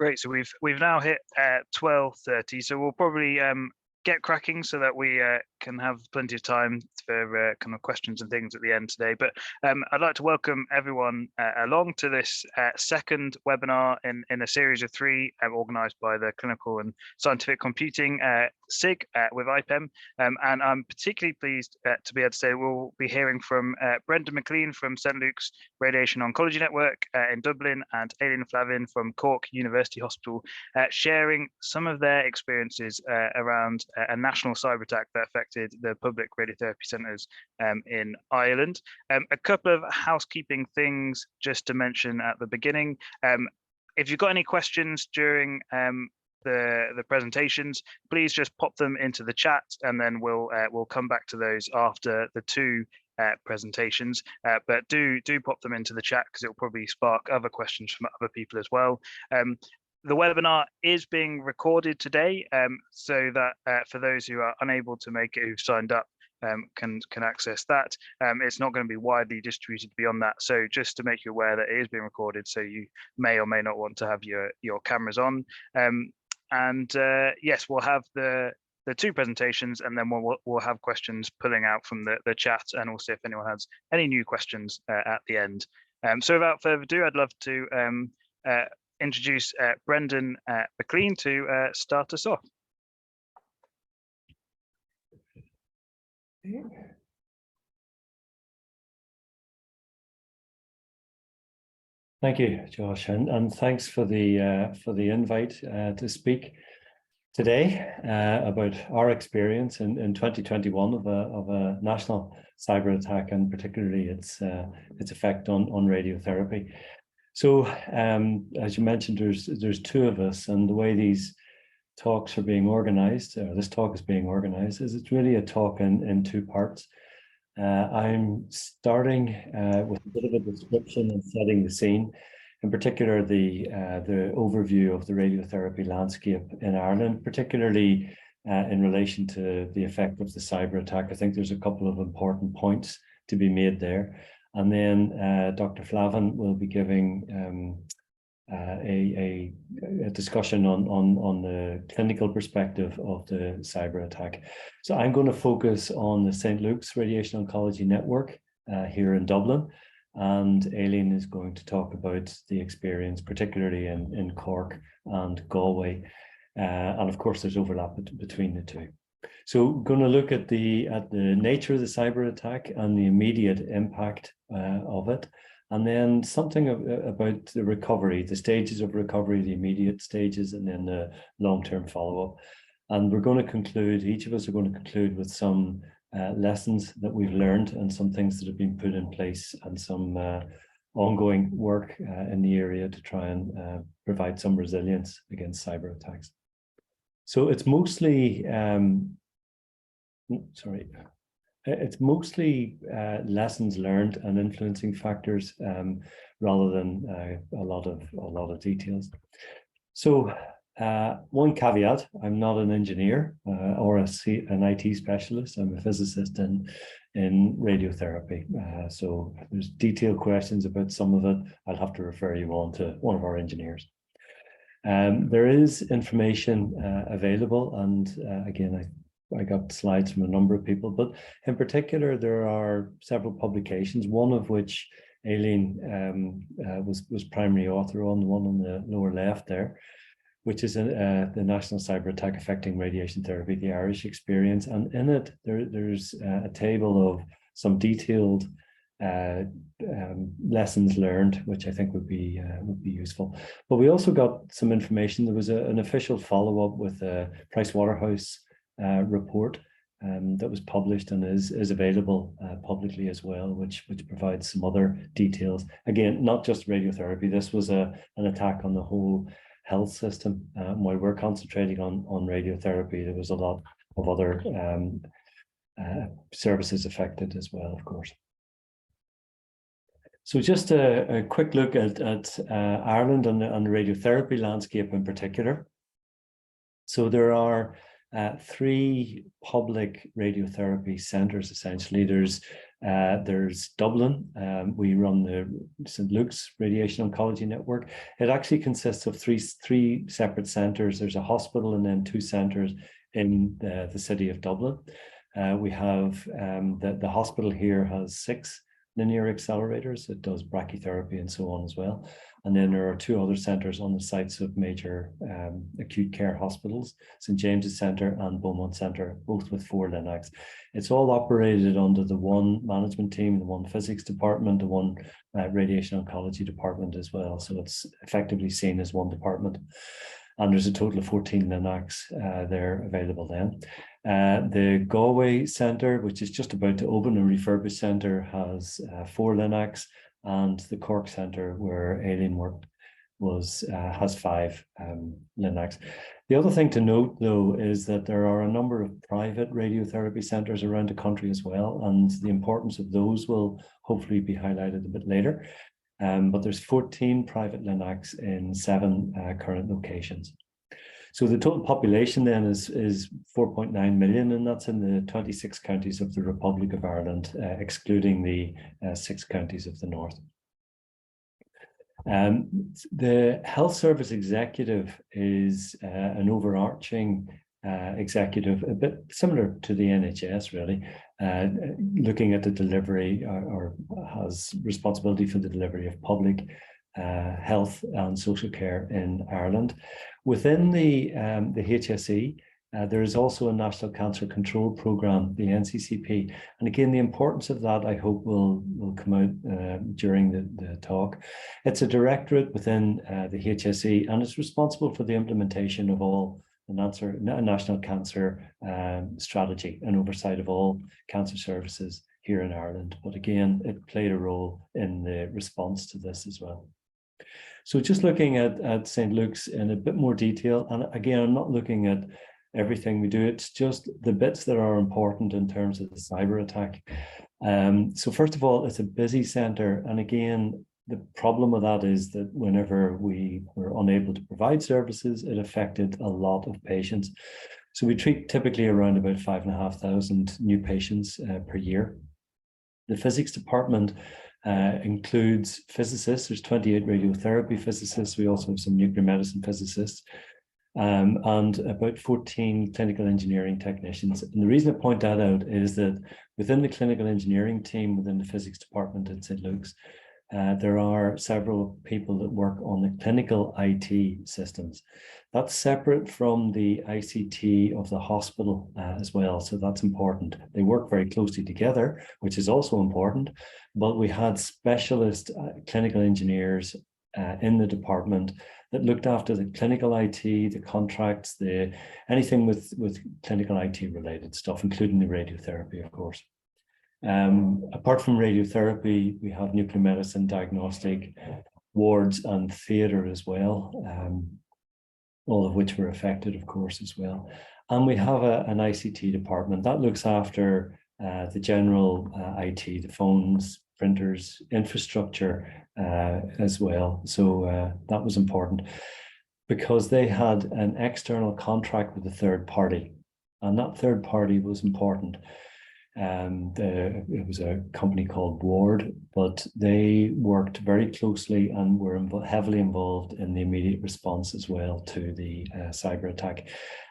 Great. So we've now hit 12:30. So we'll probably get cracking so that we can have plenty of time for kind of questions and things at the end today. But I'd like to welcome everyone along to this second webinar in a series of three organised by the Clinical and Scientific Computing SIG with IPEM. And I'm particularly pleased to be able to say we'll be hearing from Brendan McLean from St Luke's Radiation Oncology Network in Dublin and Aileen Flavin from Cork University Hospital, sharing some of their experiences around a national cyber attack that affected the public radiotherapy centres in Ireland. A couple of housekeeping things just to mention at the beginning. If you've got any questions during the presentations, please just pop them into the chat, and then we'll come back to those after the two presentations. But do pop them into the chat because it will probably spark other questions from other people as well. The webinar is being recorded today, so that for those who are unable to make it, who've signed up, can access that. It's not going to be widely distributed beyond that, so just to make you aware that it is being recorded, so you may or may not want to have your cameras on. Yes, we'll have the two presentations, and then we'll have questions pulling out from the chat, and also if anyone has any new questions at the end. So without further ado, I'd love to introduce Brendan McLean to start us off. Thank you, Josh, and thanks for the invite to speak today about our experience in 2021 of a national cyber attack, and particularly its effect on radiotherapy. So, as you mentioned, there's two of us, and the way these talks are being organized, or this talk is being organized, is it's really a talk in two parts. I'm starting with a bit of a description and setting the scene, in particular the overview of the radiotherapy landscape in Ireland, particularly in relation to the effect of the cyber attack. I think there's a couple of important points to be made there. And then Dr. Flavin will be giving a discussion on the clinical perspective of the cyber attack. So I'm going to focus on the St Luke's Radiation Oncology Network here in Dublin, and Aileen is going to talk about the experience, particularly in Cork and Galway. And of course, there's overlap between the two. So we're going to look at the nature of the cyber attack and the immediate impact of it, and then something about the recovery, the stages of recovery, the immediate stages, and then the long-term follow-up. And we're going to conclude, each of us are going to conclude with some lessons that we've learned and some things that have been put in place, and some ongoing work in the area to try and provide some resilience against cyber attacks. So it's mostly it's mostly lessons learned and influencing factors rather than a lot of details. So one caveat: I'm not an engineer or an IT specialist. I'm a physicist in radiotherapy. So if there's detailed questions about some of it, I'll have to refer you on to one of our engineers. There is information available, and again, I got slides from a number of people, but in particular, there are several publications, one of which Aileen was primary author on, the one on the lower left there, which is the National Cyber Attack Affecting Radiation Therapy, the Irish Experience. And in it, there's a table of some detailed lessons learned, which I think would be useful. But we also got some information. There was an official follow-up with a Pricewaterhouse report that was published and is available publicly as well, which provides some other details. Again, not just radiotherapy. This was an attack on the whole health system. While we're concentrating on radiotherapy, there was a lot of other services affected as well, of course. So just a quick look at Ireland and the radiotherapy landscape in particular. So there are three public radiotherapy centres, essentially. There's There's Dublin. We run the St. Luke's Radiation Oncology Network. It actually consists of three separate centres. There's a hospital and then 2 centres in the city of Dublin. We have the hospital here has 6 linear accelerators. It does brachytherapy and so on as well. And then there are 2 other centres on the sites of major acute care hospitals, St. James's Centre and Beaumont Centre, both with 4 LINACs. It's all operated under the one management team, the one physics department, the one radiation oncology department as well. So it's effectively seen as one department. And there's a total of 14 LINACs there available then. The Galway Centre, which is just about to open, a refurbished centre, has 4 LINACs, and the Cork Centre, where Aileen worked, has 5 LINACs. The other thing to note, though, is that there are a number of private radiotherapy centres around the country as well, and the importance of those will hopefully be highlighted a bit later. But there's 14 private LINACs in 7 current locations. So the total population then is 4.9 million, and that's in the 26 counties of the Republic of Ireland, excluding the 6 counties of the north. The Health Service Executive is an overarching executive, a bit similar to the NHS really, looking at the delivery or has responsibility for the delivery of public health and social care in Ireland. Within the HSE, there is also a National Cancer Control Programme, the NCCP. And again, the importance of that, I hope, will come out during the talk. It's a directorate within the HSE, and it's responsible for the implementation of all the National Cancer Strategy and oversight of all cancer services here in Ireland. But again, it played a role in the response to this as well. So just looking at St. Luke's in a bit more detail, and again, I'm not looking at everything we do, it's just the bits that are important in terms of the cyber attack. So first of all, it's a busy centre, and again, the problem with that is that whenever we were unable to provide services, it affected a lot of patients. So we treat typically around about 5,500 new patients per year. The physics department includes physicists. There's 28 radiotherapy physicists. We also have some nuclear medicine physicists, and about 14 clinical engineering technicians. And the reason I point that out is that within the clinical engineering team, within the physics department at St. Luke's, there are several people that work on the clinical IT systems. That's separate from the ICT of the hospital as well, so that's important. They work very closely together, which is also important, but we had specialist clinical engineers in the department that looked after the clinical IT, the contracts, anything with clinical IT related stuff, including the radiotherapy, of course. Apart from radiotherapy, we have nuclear medicine, diagnostic, wards and theatre as well, all of which were affected, of course, as well. And we have an ICT department that looks after the general IT, the phones, printers, infrastructure as well. So that was important because they had an external contract with a third party, and that third party was important. It was a company called Ward, but they worked very closely and were heavily involved in the immediate response as well to the cyber attack.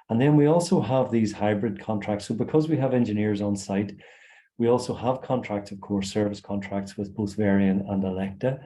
And then we also have these hybrid contracts. So because we have engineers on site, we also have contracts, of course, service contracts with both Varian and Electa.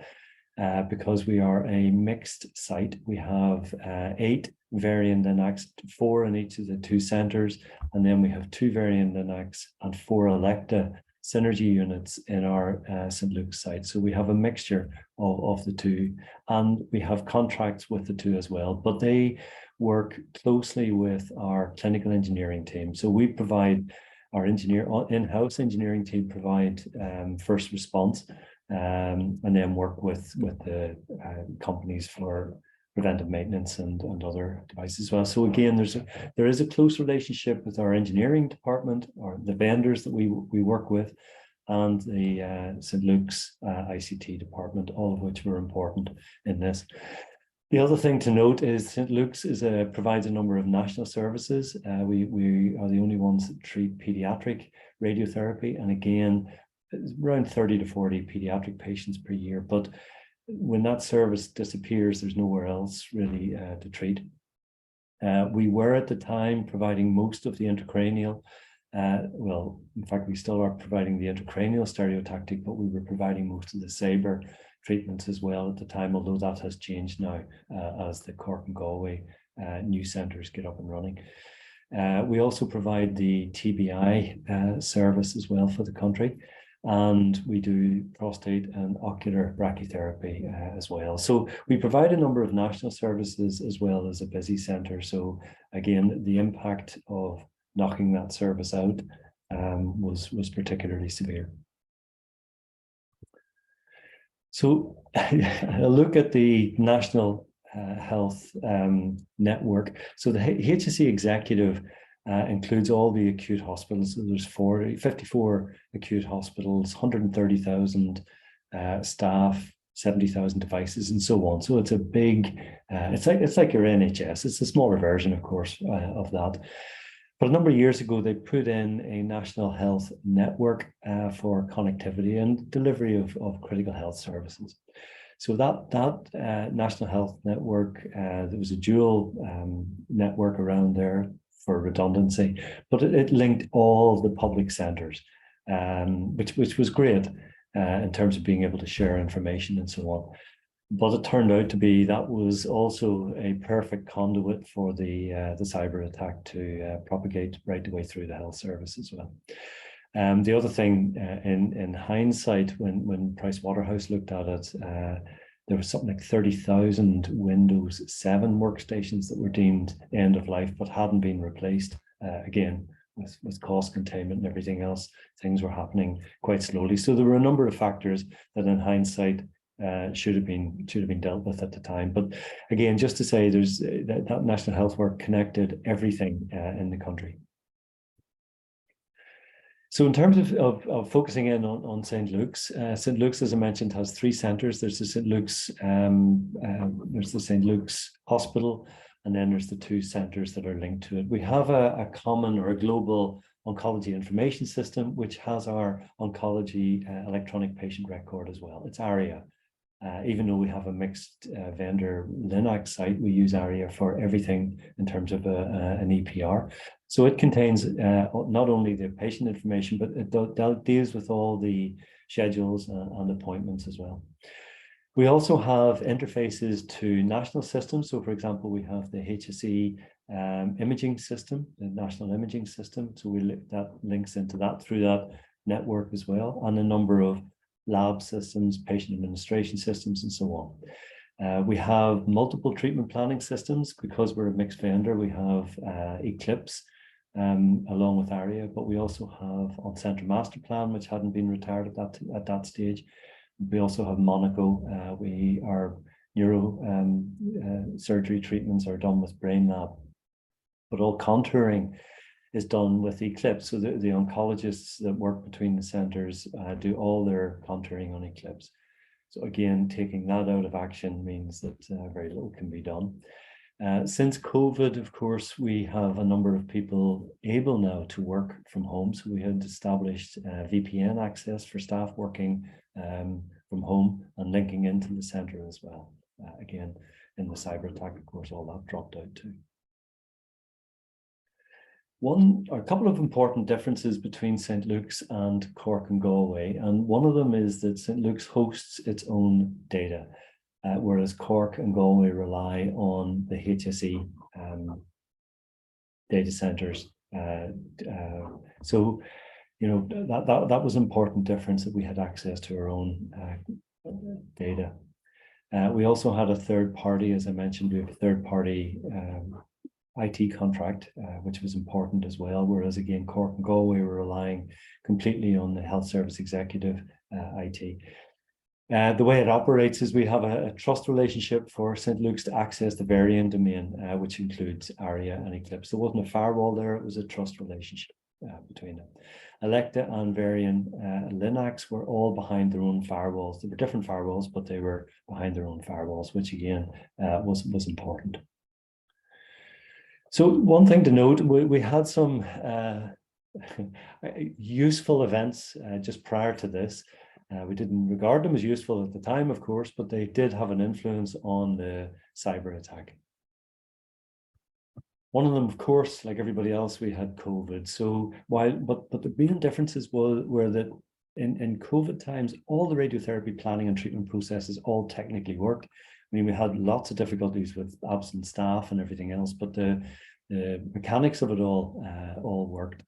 Because we are a mixed site, we have 8 Varian LINACs, 4 in each of the 2 centres, and then we have 2 Varian LINACs and 4 Electa synergy units in our St. Luke's site. So we have a mixture of the 2, and we have contracts with the 2 as well, but they work closely with our clinical engineering team. So we provide, our in-house engineering team provide first response, and then work with the companies for preventive maintenance and other devices as well. So again, there is a close relationship with our engineering department, or the vendors that we work with, and the St. Luke's ICT department, all of which were important in this. The other thing to note is St. Luke's provides a number of national services. We are the only ones that treat pediatric radiotherapy, and again, around 30 to 40 pediatric patients per year. But when that service disappears, there's nowhere else really to treat. We were at the time providing most of the intracranial. Well, in fact, we still are providing the intracranial stereotactic, but we were providing most of the Sabre treatments as well at the time, although that has changed now as the Cork and Galway new centres get up and running. We also provide the TBI service as well for the country, and we do prostate and ocular brachytherapy as well. So we provide a number of national services as well as a busy centre. So again, the impact of knocking that service out was particularly severe. So a look at the National Health Network. So the HSE executive includes all the acute hospitals. So there's 54 acute hospitals, 130,000 staff, 70,000 devices, and so on. So it's a big, it's like your NHS. It's a smaller version, of course, of that. But a number of years ago, they put in a national health network for connectivity and delivery of critical health services. So that national health network, there was a dual network around there for redundancy, but it linked all the public centres, which was great in terms of being able to share information and so on. But it turned out to be that was also a perfect conduit for the cyber attack to propagate right the way through the health service as well. The other thing in hindsight, when Price Waterhouse looked at it, there was something like 30,000 Windows 7 workstations that were deemed end of life but hadn't been replaced. Again, with cost containment and everything else, things were happening quite slowly. So there were a number of factors that in hindsight should have been dealt with at the time. But again, just to say, there's that national health work connected everything in the country. So in terms of focusing in on St. Luke's, St. Luke's, as I mentioned, has 3 centres. There's the St. Luke's Hospital, and then there's the 2 centres that are linked to it. We have a common or a global oncology information system, which has our oncology electronic patient record as well. It's ARIA. Even though we have a mixed vendor Linux site, we use ARIA for everything in terms of an EPR. So it contains not only the patient information, but it deals with all the schedules and appointments as well. We also have interfaces to national systems. So for example, we have the HSE imaging system, the national imaging system. So that links into that through that network as well, and a number of lab systems, patient administration systems, and so on. We have multiple treatment planning systems. Because we're a mixed vendor, we have Eclipse along with ARIA, but we also have on-centre master plan, which hadn't been retired at that stage. We also have Monaco. Our neuro surgery treatments are done with BrainLab, but all contouring is done with Eclipse. So the oncologists that work between the centres do all their contouring on Eclipse. So again, taking that out of action means that very little can be done. Since COVID, of course, we have a number of people able now to work from home. So we had established VPN access for staff working from home and linking into the centre as well. Again, in the cyber attack, of course, all that dropped out too. A couple of important differences between St. Luke's and Cork and Galway, and one of them is that St. Luke's hosts its own data, whereas Cork and Galway rely on the HSE data centres. So, you know, that was an important difference, that we had access to our own data. We also had a third party, as I mentioned, we have a third party IT contract, which was important as well, whereas again, Cork and Galway were relying completely on the health service executive IT. The way it operates is we have a trust relationship for St. Luke's to access the Varian domain, which includes ARIA and Eclipse. There wasn't a firewall there, it was a trust relationship between them. Electa and Varian Linux were all behind their own firewalls. They were different firewalls, but they were behind their own firewalls, which again was important. So one thing to note, we had some useful events just prior to this. We didn't regard them as useful at the time, of course, but they did have an influence on the cyber attack. One of them, of course, like everybody else, we had COVID. So but the main differences were that in COVID times, all the radiotherapy planning and treatment processes all technically worked. I mean, we had lots of difficulties with absent staff and everything else, but the mechanics of it all worked.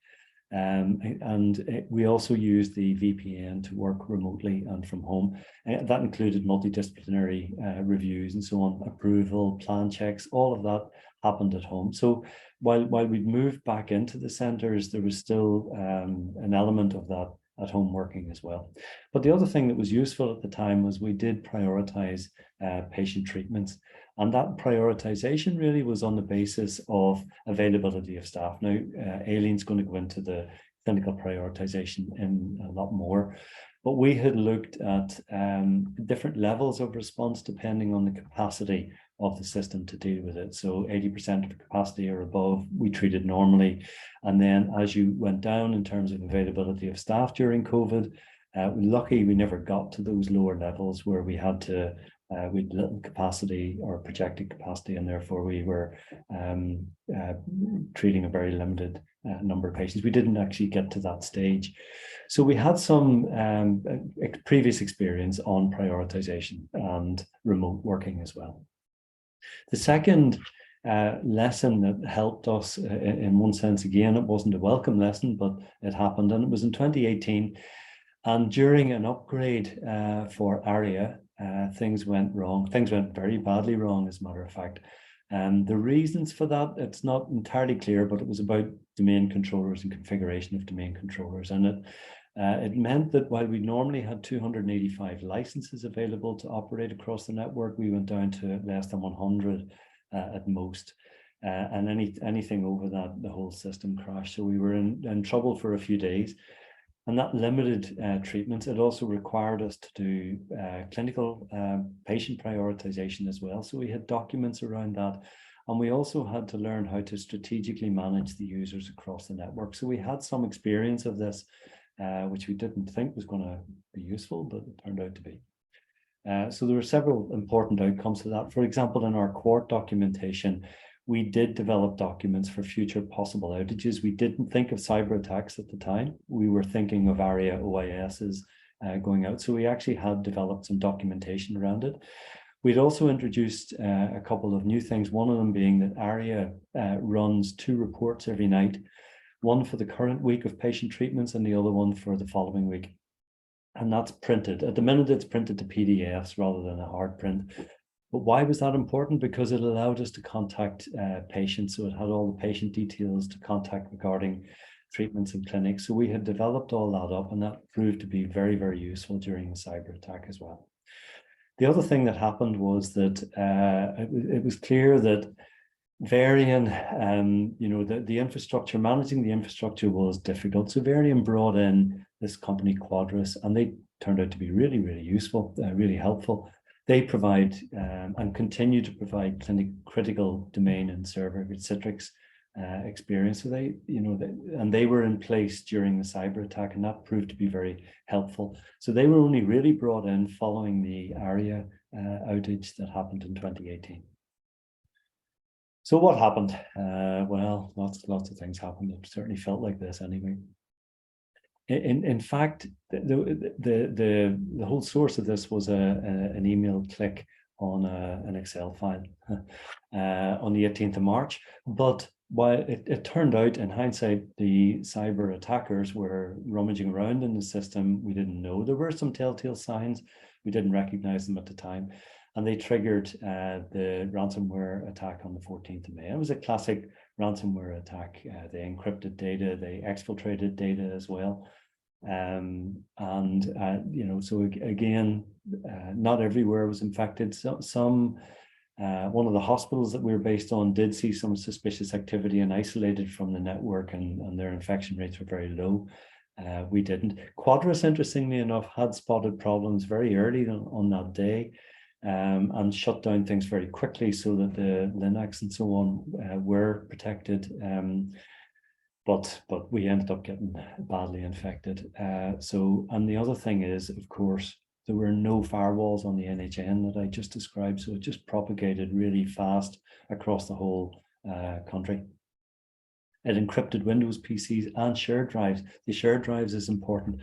We also used the VPN to work remotely and from home. That included multidisciplinary reviews and so on, approval, plan checks, all of that happened at home. So while we'd moved back into the centres, there was still an element of that at home working as well. But the other thing that was useful at the time was we did prioritise patient treatments. And that prioritization really was on the basis of availability of staff. Now, Aileen's going to go into the clinical prioritization in a lot more, but we had looked at different levels of response depending on the capacity of the system to deal with it. So 80% of the capacity or above, we treated normally. And then as you went down in terms of availability of staff during COVID, lucky we never got to those lower levels where we had to with little capacity or projected capacity, and therefore we were treating a very limited number of patients. We didn't actually get to that stage. So we had some previous experience on prioritization and remote working as well. The second lesson that helped us in one sense, again, it wasn't a welcome lesson, but it happened, and it was in 2018. And during an upgrade for ARIA, things went wrong. Things went very badly wrong, as a matter of fact. The reasons for that, it's not entirely clear, but it was about domain controllers and configuration of domain controllers. And it meant that while we normally had 285 licenses available to operate across the network, we went down to less than 100 at most. And anything over that, the whole system crashed. So we were in trouble for a few days. And that limited treatments. It also required us to do clinical patient prioritization as well. So we had documents around that. And we also had to learn how to strategically manage the users across the network. So we had some experience of this, which we didn't think was going to be useful, but it turned out to be. So there were several important outcomes to that. For example, in our court documentation, we did develop documents for future possible outages. We didn't think of cyber attacks at the time. We were thinking of ARIA OISs going out. So we actually had developed some documentation around it. We'd also introduced a couple of new things, one of them being that ARIA runs 2 reports every night, one for the current week of patient treatments and the other one for the following week. And that's printed. At the minute, it's printed to PDFs rather than a hard print. But why was that important? Because it allowed us to contact patients. So it had all the patient details to contact regarding treatments in clinics. So we had developed all that up, and that proved to be very, very useful during the cyber attack as well. The other thing that happened was that it was clear that Varian, the infrastructure, managing the infrastructure was difficult. So Varian brought in this company Quadris, and they turned out to be really, really useful, really helpful. They provide and continue to provide critical domain and server Citrix experience. So they were in place during the cyber attack, and that proved to be very helpful. So they were only really brought in following the ARIA outage that happened in 2018. So what happened? Well, lots of things happened. It certainly felt like this anyway. In fact, the whole source of this was an email click on an Excel file on the 18th of March. But while it turned out, in hindsight, the cyber attackers were rummaging around in the system, we didn't know. There were some telltale signs. We didn't recognize them at the time. And they triggered the ransomware attack on the 14th of May. It was a classic ransomware attack. They encrypted data, they exfiltrated data as well. So again, not everywhere was infected. One of the hospitals that we were based on did see some suspicious activity and isolated from the network, and their infection rates were very low. We didn't. Quadris, interestingly enough, had spotted problems very early on that day. And shut down things very quickly so that the Linux and so on were protected. but we ended up getting badly infected. And the other thing is, of course, there were no firewalls on the NHN that I just described, so it just propagated really fast across the whole country. It encrypted Windows PCs and shared drives. The shared drives is important.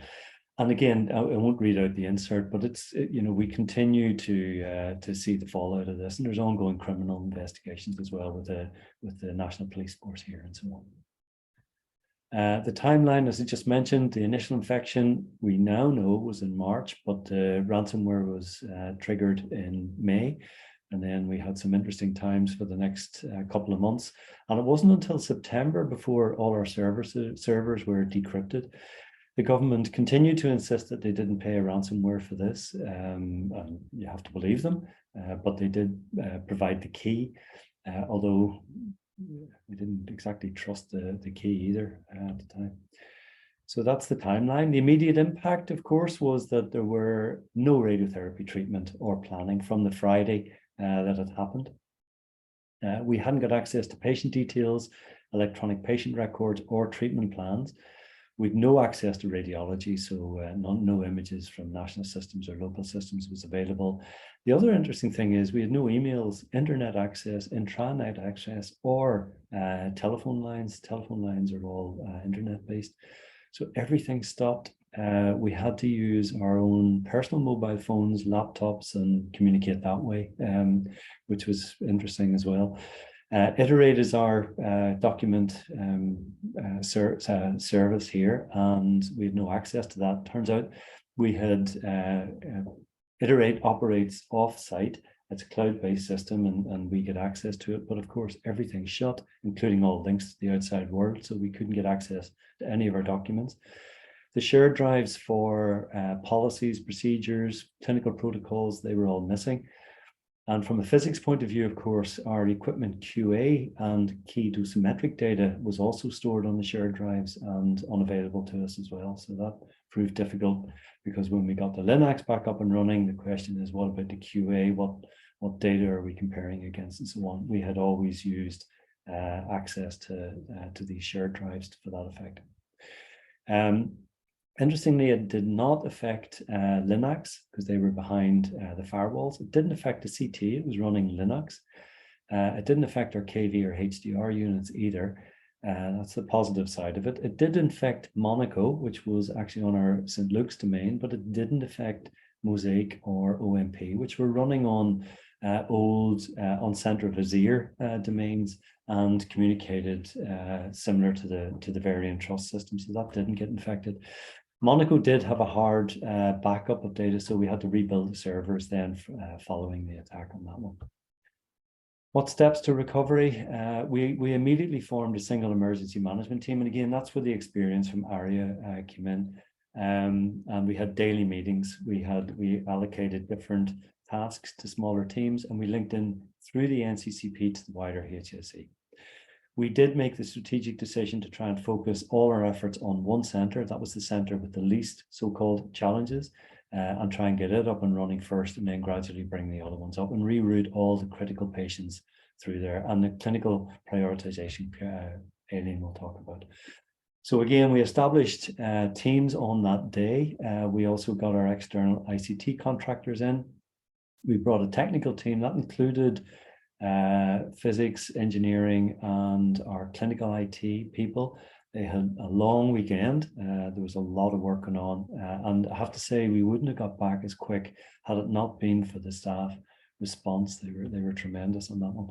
And again, I won't read out the insert, but we continue to see the fallout of this, and there's ongoing criminal investigations as well with the National Police Force here and so on. The timeline, as I just mentioned, the initial infection we now know was in March, but the ransomware was triggered in May. And then we had some interesting times for the next couple of months. And it wasn't until September before all our servers were decrypted. The government continued to insist that they didn't pay a ransomware for this. And you have to believe them, but they did provide the key, although we didn't exactly trust the key either at the time. So that's the timeline. The immediate impact, of course, was that there were no radiotherapy treatment or planning from the Friday that had happened. We hadn't got access to patient details, electronic patient records, or treatment plans. We'd no access to radiology, so no images from national systems or local systems was available. The other interesting thing is we had no emails, internet access, intranet access, or telephone lines. Telephone lines are all internet-based. So everything stopped. We had to use our own personal mobile phones, laptops, and communicate that way, which was interesting as well. Iterate is our document service here, and we had no access to that. Turns out we had Iterate operates off-site. It's a cloud-based system, and we get access to it. But of course, everything's shut, including all links to the outside world, so we couldn't get access to any of our documents. The shared drives for policies, procedures, clinical protocols, they were all missing. And from a physics point of view, of course, our equipment QA and key dosimetric data was also stored on the shared drives and unavailable to us as well. So that proved difficult, because when we got the Linux back up and running, the question is, what about the QA? What data are we comparing against and so on? We had always used access to these shared drives for that effect. Interestingly, it did not affect Linux, because they were behind the firewalls. It didn't affect the CT, it was running Linux. It didn't affect our KV or HDR units either. That's the positive side of it. It did infect Monaco, which was actually on our St. Luke's domain, but it didn't affect Mosaic or OMP, which were running on old on Centre Vizier domains and communicated similar to the Variant Trust system. So that didn't get infected. Monaco did have a hard backup of data, so we had to rebuild the servers then following the attack on that one. What steps to recovery? We immediately formed a single emergency management team, and again, that's where the experience from ARIA came in. And we had daily meetings. We allocated different tasks to smaller teams, and we linked in through the NCCP to the wider HSE. We did make the strategic decision to try and focus all our efforts on one centre. That was the centre with the least so-called challenges, and try and get it up and running first, and then gradually bring the other ones up and reroute all the critical patients through there. And the clinical prioritization, Aileen will talk about. So again, we established teams on that day. We also got our external ICT contractors in. We brought a technical team that included physics, engineering, and our clinical IT people. They had a long weekend. There was a lot of work going on. And I have to say, we wouldn't have got back as quick had it not been for the staff response. They were tremendous on that one,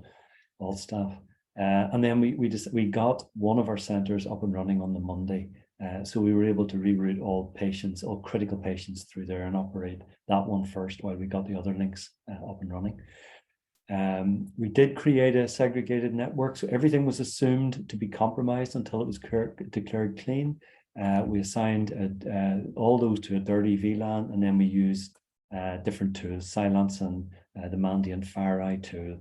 all staff. And then we got one of our centres up and running on the Monday. So we were able to reroute all patients, all critical patients through there, and operate that one first while we got the other links up and running. We did create a segregated network, so everything was assumed to be compromised until it was declared clean. We assigned all those to a dirty VLAN, and then we used different tools, Silence and the Mandiant FireEye tool,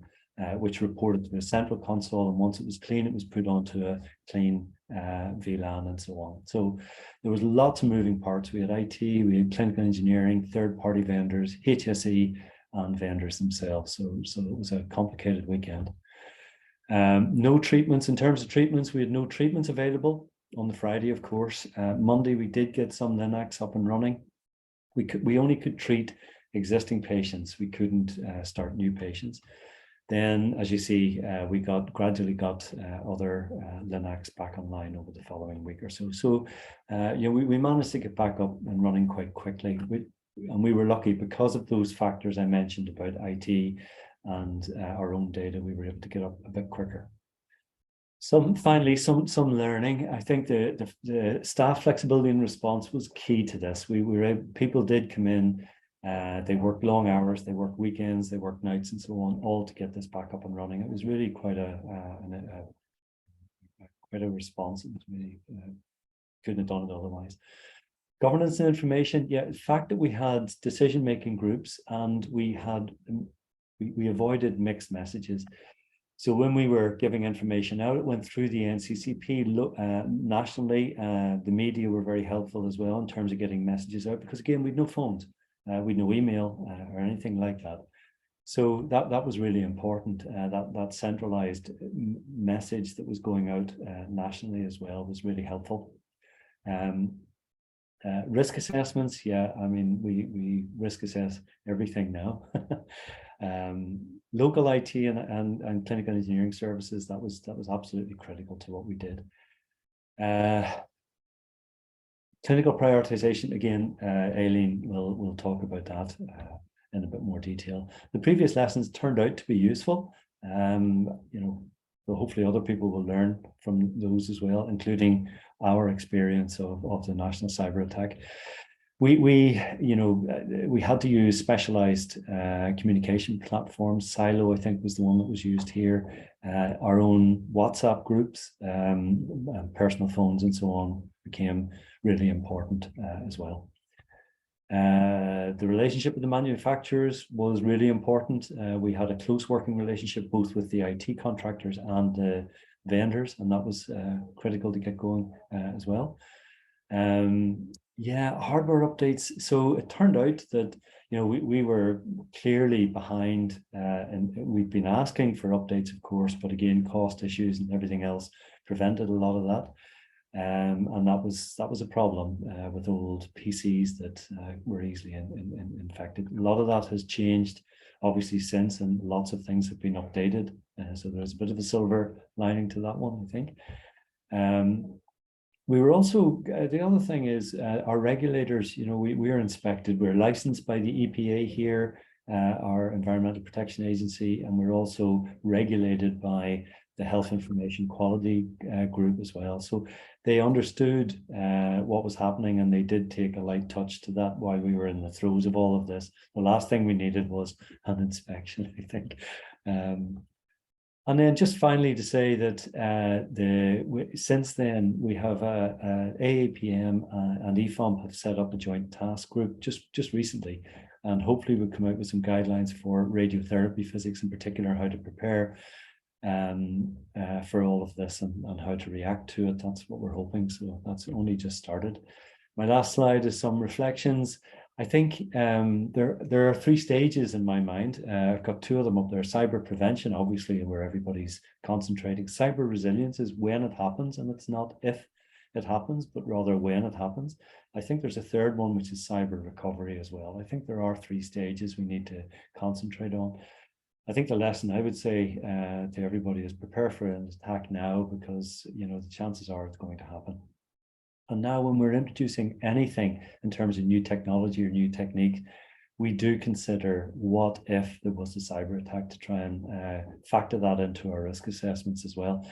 which reported to a central console, and once it was clean, it was put onto a clean VLAN and so on. So there was lots of moving parts. We had IT, we had clinical engineering, third-party vendors, HSE, and vendors themselves. So it was a complicated weekend. No treatments. In terms of treatments, we had no treatments available. on the Friday, of course. Monday, we did get some Linux up and running. We only could treat existing patients. We couldn't start new patients. Then, as you see, we gradually got other Linux back online over the following week or so. So, we managed to get back up and running quite quickly. And we were lucky because of those factors I mentioned about IT and our own data. We were able to get up a bit quicker. Finally, some learning. I think the staff flexibility and response was key to this. People did come in. They worked long hours, they worked weekends, they worked nights, and so on, all to get this back up and running. It was really quite a response. It was really couldn't have done it otherwise. Governance and information. Yeah, the fact that we had decision-making groups and we avoided mixed messages. So when we were giving information out, it went through the NCCP nationally. The media were very helpful as well in terms of getting messages out, because again, we'd no phones, we'd no email or anything like that. So that was really important. That centralized message that was going out nationally as well was really helpful. Risk assessments, yeah, I mean, we risk assess everything now. Local IT and clinical engineering services, that was absolutely critical to what we did. Clinical prioritization, again, Aileen will talk about that in a bit more detail. The previous lessons turned out to be useful. So hopefully other people will learn from those as well, including our experience of the national cyber attack. We had to use specialized communication platforms. Silo, I think, was the one that was used here. Our own WhatsApp groups, personal phones, and so on became really important as well. The relationship with the manufacturers was really important. We had a close working relationship both with the IT contractors and the vendors, and that was critical to get going as well. Yeah, hardware updates. So it turned out that we were clearly behind, and we've been asking for updates, of course, but again, cost issues and everything else prevented a lot of that. And that was a problem with old PCs that were easily infected. A lot of that has changed, obviously, since, and lots of things have been updated. So there's a bit of a silver lining to that one, I think. We were also, the other thing is our regulators, we are inspected. We're licensed by the EPA here, our Environmental Protection Agency, and we're also regulated by the Health Information Quality Group as well. So they understood what was happening, and they did take a light touch to that while we were in the throes of all of this. The last thing we needed was an inspection, I think. And then just finally to say that since then we have AAPM and IPEM have set up a joint task group just recently, and hopefully we'll come out with some guidelines for radiotherapy physics in particular, how to prepare for all of this and how to react to it. That's what we're hoping. So that's only just started. My last slide is some reflections. I think there are 3 stages in my mind. I've got 2 of them up there. Cyber prevention, obviously, where everybody's concentrating. Cyber resilience is when it happens, and it's not if it happens, but rather when it happens. I think there's a 3rd one, which is cyber recovery as well. I think there are 3 stages we need to concentrate on. I think the lesson I would say to everybody is prepare for an attack now, because the chances are it's going to happen. And now when we're introducing anything in terms of new technology or new technique, we do consider what if there was a cyber attack to try and factor that into our risk assessments as well.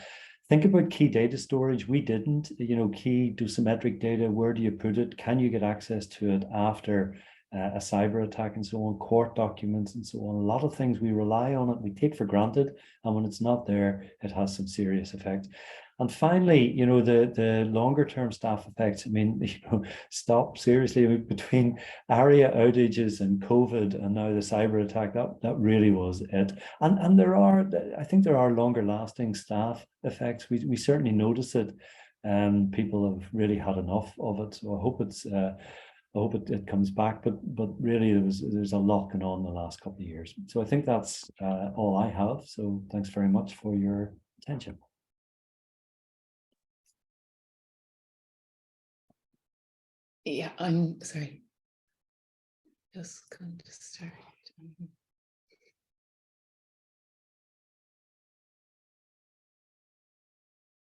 Think about key data storage. We didn't, key dosimetric data, where do you put it? Can you get access to it after a cyber attack and so on, court documents and so on? A lot of things we rely on it, we take for granted, and when it's not there, it has some serious effect. And finally, the longer term staff effects. I mean, stop seriously, between ARIA outages and COVID and now the cyber attack, that really was it. And I think there are longer lasting staff effects. We certainly notice it. People have really had enough of it. So I hope it comes back, but really there's a lot going on in the last couple of years. So I think that's all I have. So thanks very much for your attention. Yeah, I'm sorry. Just going to start.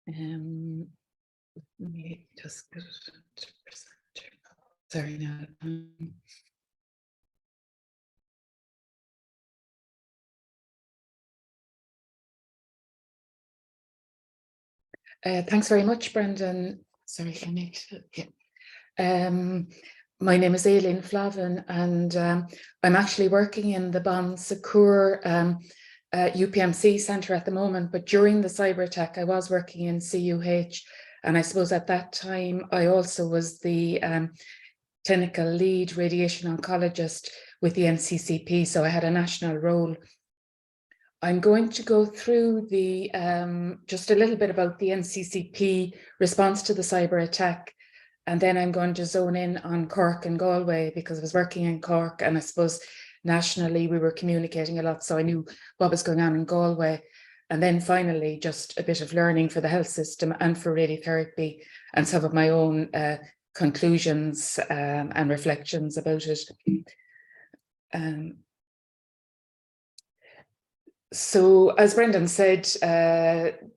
Let me just get it to presenter. Sorry, now. Thanks very much, Brendan. Sorry, I need to, yeah. My name is Aileen Flavin, and I'm actually working in the Bon Secours UPMC Centre at the moment, but during the cyber attack, I was working in CUH, and I suppose at that time, I also was the clinical lead radiation oncologist with the NCCP, so I had a national role. I'm going to go through the just a little bit about the NCCP response to the cyber attack, and then I'm going to zone in on Cork and Galway because I was working in Cork, and I suppose nationally we were communicating a lot, so I knew what was going on in Galway. And then finally, just a bit of learning for the health system and for radiotherapy, and some of my own conclusions and reflections about it. So as Brendan said,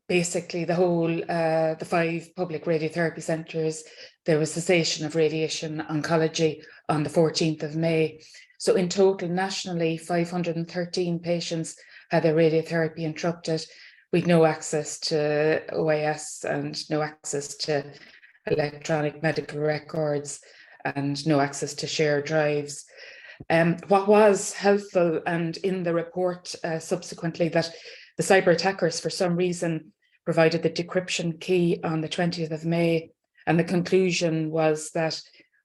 basically the 5 public radiotherapy centres, there was cessation of radiation oncology on the 14th of May. So in total, nationally, 513 patients had their radiotherapy interrupted with no access to OAS and no access to electronic medical records and no access to shared drives. What was helpful, and in the report subsequently, that the cyber attackers for some reason provided the decryption key on the 20th of May, and the conclusion was that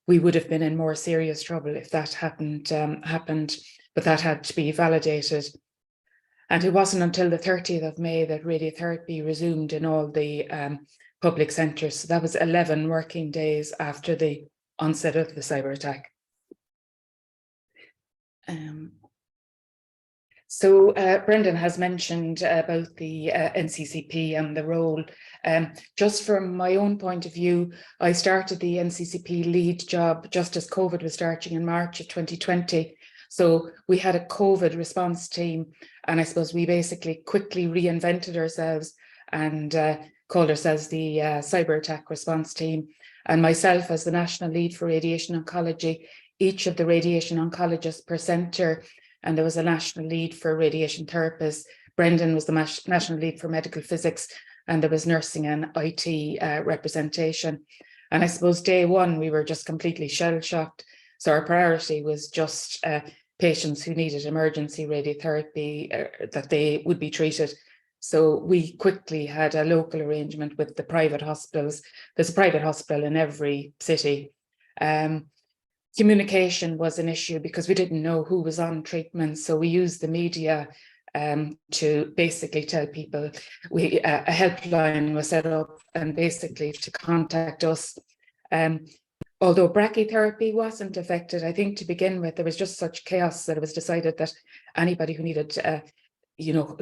we would have been in more serious trouble if that hadn't happened, but that had to be validated. And it wasn't until the 30th of May that radiotherapy resumed in all the public centres. So that was 11 working days after the onset of the cyber attack. So Brendan has mentioned about the NCCP and the role. Just from my own point of view, I started the NCCP lead job just as COVID was starting in March of 2020. So we had a COVID response team, and I suppose we basically quickly reinvented ourselves and called ourselves the cyber attack response team. And myself as the national lead for radiation oncology, each of the radiation oncologists per centre, and there was a national lead for radiation therapists. Brendan was the national lead for medical physics, and there was nursing and IT representation. And I suppose day one, we were just completely shell-shocked. So our priority was just patients who needed emergency radiotherapy, that they would be treated. So we quickly had a local arrangement with the private hospitals. There's a private hospital in every city. Communication was an issue because we didn't know who was on treatment. So we used the media to basically tell people. A helpline was set up and basically to contact us. Although brachytherapy wasn't affected, I think to begin with, there was just such chaos that it was decided that anybody who needed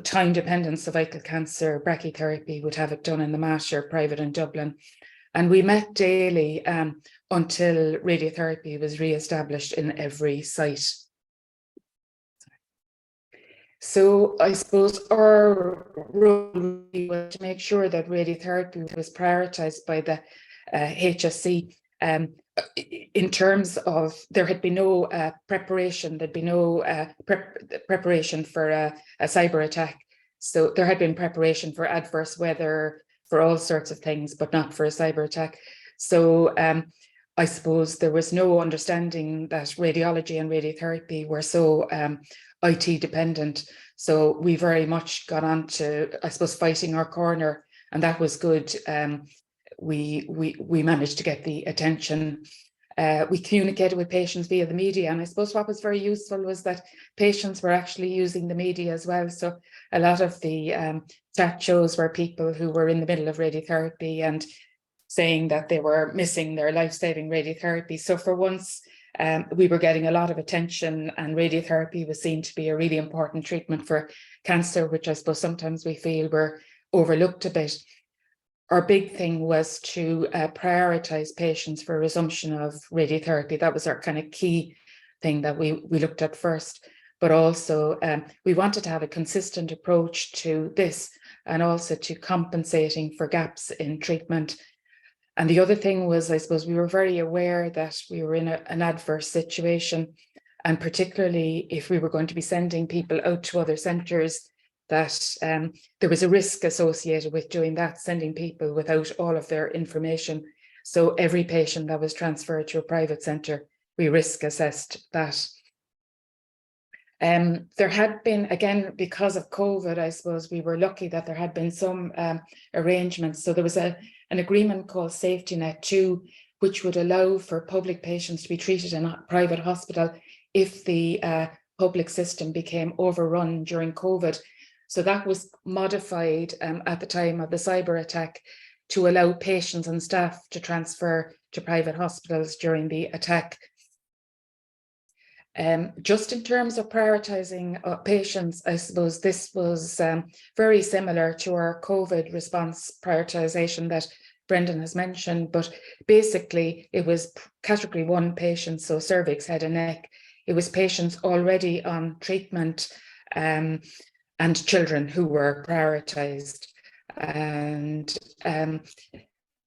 time-dependent cervical cancer brachytherapy would have it done in the Masher private in Dublin. And we met daily until radiotherapy was re-established in every site. So I suppose our role was to make sure that radiotherapy was prioritised by the HSC. In terms of, there had been no preparation, there'd been no preparation for a cyber attack. So there had been preparation for adverse weather, for all sorts of things, but not for a cyber attack. So I suppose there was no understanding that radiology and radiotherapy were so IT dependent. So we very much got on to, I suppose, fighting our corner, and that was good. We managed to get the attention. We communicated with patients via the media, and I suppose what was very useful was that patients were actually using the media as well. So a lot of the chat shows were people who were in the middle of radiotherapy and saying that they were missing their life-saving radiotherapy. So for once, we were getting a lot of attention, and radiotherapy was seen to be a really important treatment for cancer, which I suppose sometimes we feel we're overlooked a bit. our big thing was to prioritize patients for resumption of radiotherapy. That was our kind of key thing that we looked at first. But also we wanted to have a consistent approach to this, and also to compensating for gaps in treatment. And the other thing was, I suppose, we were very aware that we were in an adverse situation, and particularly if we were going to be sending people out to other centres, that there was a risk associated with doing that, sending people without all of their information. So every patient that was transferred to a private centre, we risk assessed that. There had been, again, because of COVID, I suppose we were lucky that there had been some arrangements. So there was an agreement called Safety Net 2, which would allow for public patients to be treated in a private hospital if the public system became overrun during COVID. So that was modified at the time of the cyber attack to allow patients and staff to transfer to private hospitals during the attack. Just in terms of prioritising patients, I suppose this was very similar to our COVID response prioritisation that Brendan has mentioned, but basically it was category 1 patients, so cervix, head and neck. It was patients already on treatment and children who were prioritised. And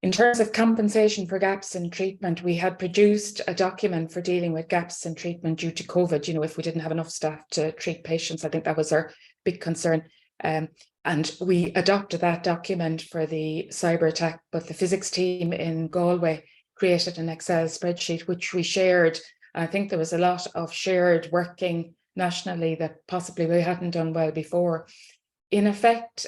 in terms of compensation for gaps in treatment, we had produced a document for dealing with gaps in treatment due to COVID. You know, if we didn't have enough staff to treat patients, I think that was our big concern. And we adopted that document for the cyber attack, but the physics team in Galway created an Excel spreadsheet, which we shared. I think there was a lot of shared working nationally that possibly we hadn't done well before. In effect,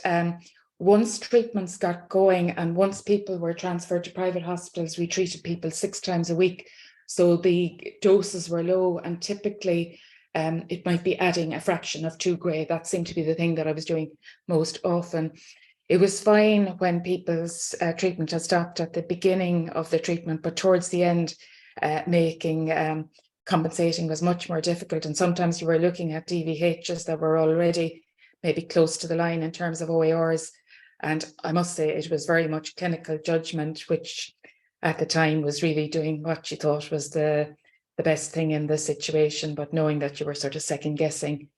once treatments got going and once people were transferred to private hospitals, we treated people 6 times a week. So the doses were low, and typically it might be adding a fraction of 2 gray. That seemed to be the thing that I was doing most often. It was fine when people's treatment had stopped at the beginning of the treatment, but towards the end, compensating was much more difficult. And sometimes you were looking at DVHs that were already maybe close to the line in terms of OARs. And I must say it was very much clinical judgment, which at the time was really doing what you thought was the best thing in the situation, but knowing that you were sort of second guessing.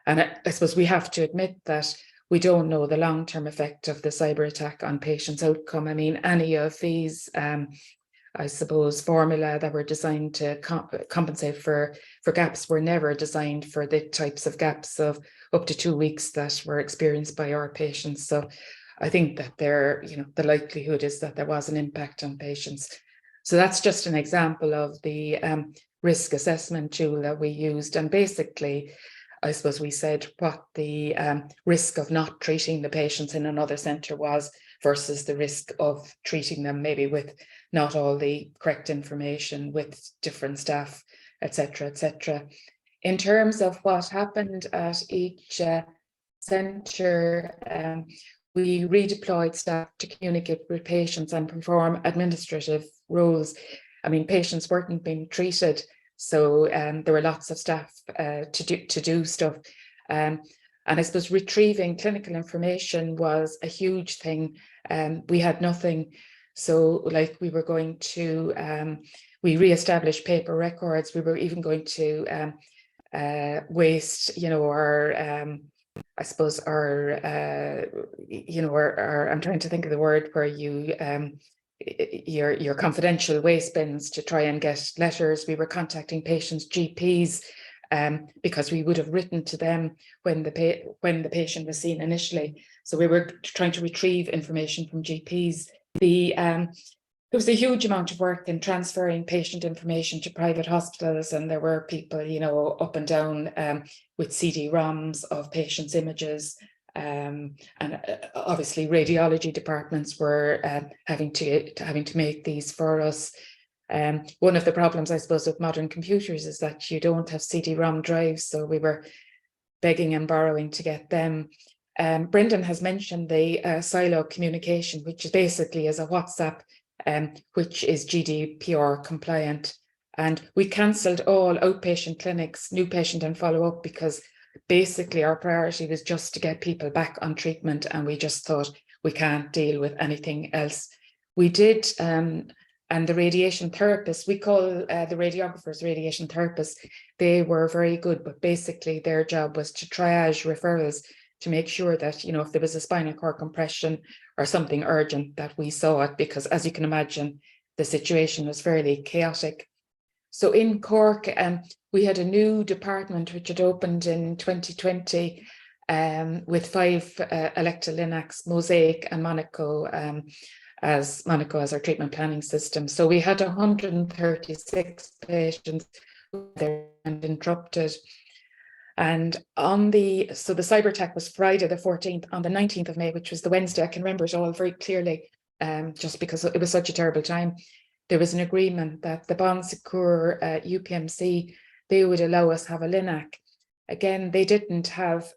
And I suppose we have to admit that we don't know the long-term effect of the cyber attack on patients' outcome. I mean, any of these, I suppose, formula that were designed to compensate for gaps were never designed for the types of gaps of up to 2 weeks that were experienced by our patients. So I think that the likelihood is that there was an impact on patients. So that's just an example of the risk assessment tool that we used. And basically, I suppose we said what the risk of not treating the patients in another centre was versus the risk of treating them maybe with not all the correct information, with different staff, etc., etc. In terms of what happened at each centre, we redeployed staff to communicate with patients and perform administrative roles. I mean, patients weren't being treated, so there were lots of staff to do stuff. And I suppose retrieving clinical information was a huge thing. We had nothing. So like we were going to, we re-established paper records. We were even going to waste, our, I suppose our, I'm trying to think of the word where you, your confidential waste bins to try and get letters. We were contacting patients' GPs because we would have written to them when the patient was seen initially. So we were trying to retrieve information from GPs. There was a huge amount of work in transferring patient information to private hospitals, and there were people, up and down with CD-ROMs of patients' images. And obviously radiology departments were having to make these for us. One of the problems, I suppose, with modern computers is that you don't have CD-ROM drives, so we were begging and borrowing to get them. Brendan has mentioned the silo communication, which is basically is a WhatsApp, which is GDPR compliant. And we cancelled all outpatient clinics, new patient and follow-up, because basically our priority was just to get people back on treatment, and we just thought we can't deal with anything else. We did, and the radiation therapists, we call the radiographers radiation therapists, they were very good, but basically their job was to triage referrals to make sure that, you know, if there was a spinal cord compression or something urgent, that we saw it, because as you can imagine, the situation was fairly chaotic. So in Cork, we had a new department which had opened in 2020 with 5 Electa Linacs, Mosaic and Monaco as our treatment planning system. So we had 136 patients and interrupted. And so the cyber attack was Friday the 14th. On the 19th of May, which was the Wednesday, I can remember it all very clearly, just because it was such a terrible time. There was an agreement that the Bon Secours UPMC, they would allow us have a Linac. Again, they didn't have,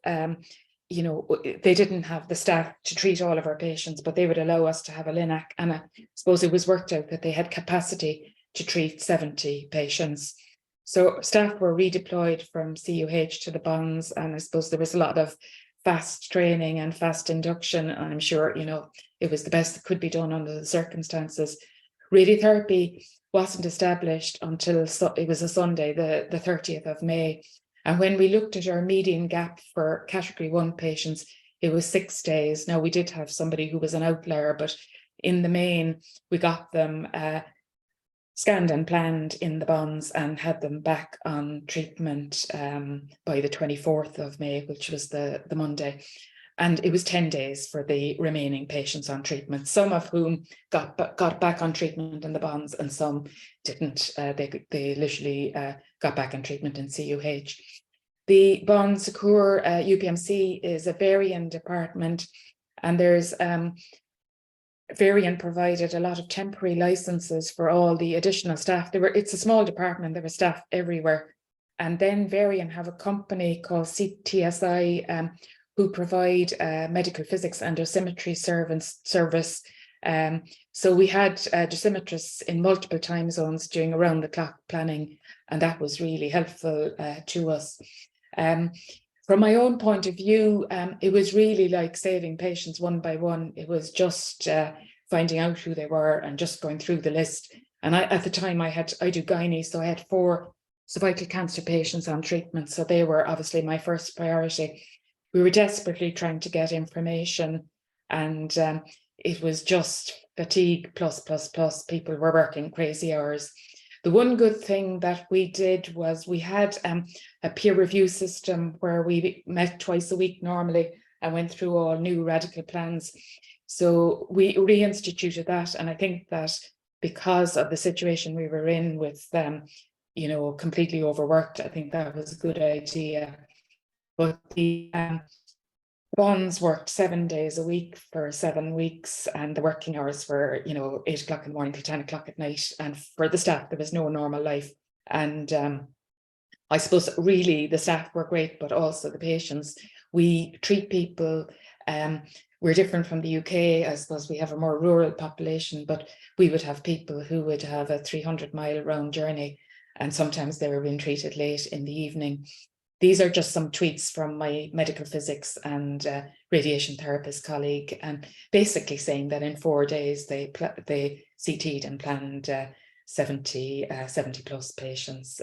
you know, they didn't have the staff to treat all of our patients, but they would allow us to have a Linac. And I suppose it was worked out that they had capacity to treat 70 patients. So staff were redeployed from CUH to the Bons, and I suppose there was a lot of fast training and fast induction. And I'm sure, you know, it was the best that could be done under the circumstances. Radiotherapy wasn't established until it was a Sunday, the 30th of May. And when we looked at our median gap for category 1 patients, it was 6 days. Now, we did have somebody who was an outlier, but in the main, we got them scanned and planned in the Bons and had them back on treatment by the 24th of May, which was the Monday. And it was 10 days for the remaining patients on treatment, some of whom got back on treatment in the Bons and some didn't. They literally got back on treatment in CUH. The Bon Secours UPMC is a Varian department, and there's Varian provided a lot of temporary licenses for all the additional staff. It's a small department, there were staff everywhere. And then Varian have a company called CTSI who provide medical physics and dosimetry service. So we had dosimetrists in multiple time zones doing around the clock planning, and that was really helpful to us. From my own point of view, it was really like saving patients one by one. It was just finding out who they were and just going through the list. And at the time I do gynae, so I had 4 cervical cancer patients on treatment. So they were obviously my first priority. We were desperately trying to get information, and it was just fatigue plus. People were working crazy hours. The one good thing that we did was we had a peer review system where we met twice a week normally and went through all new radical plans. So we reinstituted that. And I think that because of the situation we were in with you know, completely overworked, I think that was a good idea. But the Bons worked 7 days a week for 7 weeks, and the working hours were, you know, 8 o'clock in the morning to 10 o'clock at night. And for the staff, there was no normal life. And I suppose really the staff were great, but also the patients. We treat people, we're different from the UK. I suppose we have a more rural population, but we would have people who would have a 300-mile round journey, and sometimes they were being treated late in the evening. These are just some tweets from my medical physics and radiation therapist colleague, and basically saying that in 4 days they CT'd and planned 70 plus patients.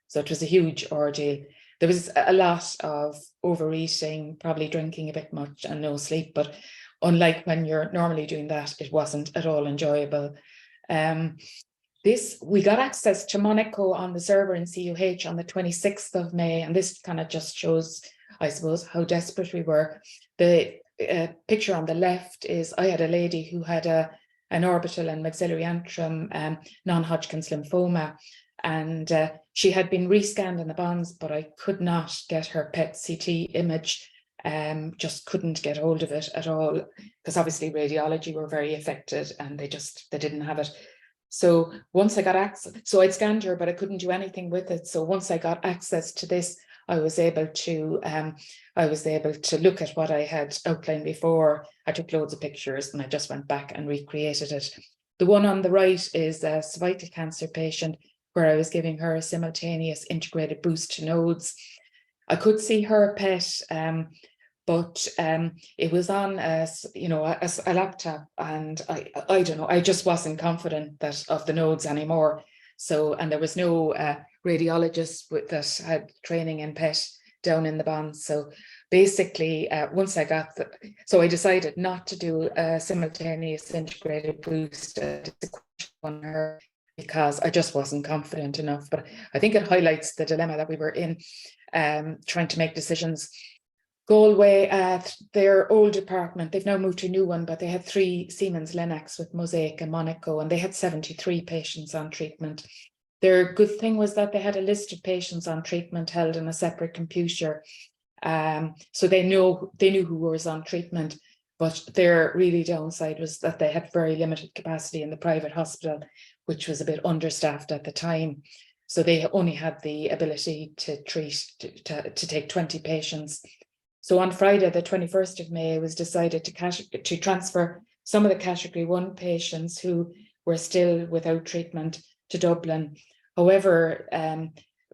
So it was a huge ordeal. There was a lot of overeating, probably drinking a bit much and no sleep, but unlike when you're normally doing that, it wasn't at all enjoyable. We got access to Monaco on the server in CUH on the 26th of May, and this kind of just shows, I suppose, how desperate we were. The picture on the left is I had a lady who had an orbital and maxillary antrum non-Hodgkin's lymphoma, and she had been rescanned in the Bons, but I could not get her PET CT image, just couldn't get hold of it at all, because obviously radiology were very affected and they didn't have it. So once I got access, so I'd scanned her, but I couldn't do anything with it. So once I got access to this, I was able to look at what I had outlined before. I took loads of pictures and I just went back and recreated it. The one on the right is a cervical cancer patient where I was giving her a simultaneous integrated boost to nodes. I could see her PET, but it was on a laptop, and I don't know, I just wasn't confident that of the nodes anymore. So, and there was no radiologist that had training in PET down in the band. So basically, once I got so I decided not to do a simultaneous integrated boost on her, because I just wasn't confident enough. But I think it highlights the dilemma that we were in, trying to make decisions. Galway, their old department, they've now moved to a new one, but they had 3 Siemens Linacs with Mosaic and Monaco, and they had 73 patients on treatment. Their good thing was that they had a list of patients on treatment held in a separate computer. So they knew who was on treatment, but their really downside was that they had very limited capacity in the private hospital, which was a bit understaffed at the time. So they only had the ability to to take 20 patients. So on Friday, the 21st of May, it was decided to transfer some of the category 1 patients who were still without treatment to Dublin. However,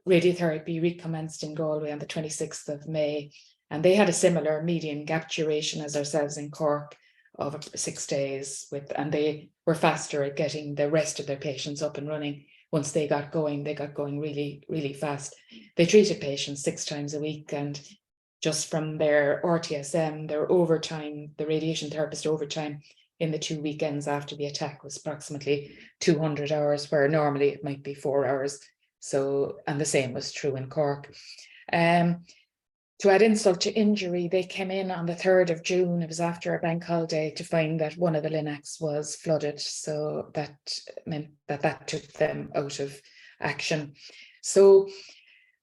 radiotherapy recommenced in Galway on the 26th of May, and they had a similar median gap duration as ourselves in Cork of 6 days, and they were faster at getting the rest of their patients up and running. Once they got going really, really fast. They treated patients 6 times a week, and just from their RTSM, their overtime, the radiation therapist overtime in the 2 weekends after the attack was approximately 200 hours, where normally it might be 4 hours. So, and the same was true in Cork. To add insult to injury, they came in on the 3rd of June, it was after a bank holiday, to find that one of the Linacs was flooded. So that meant that took them out of action. So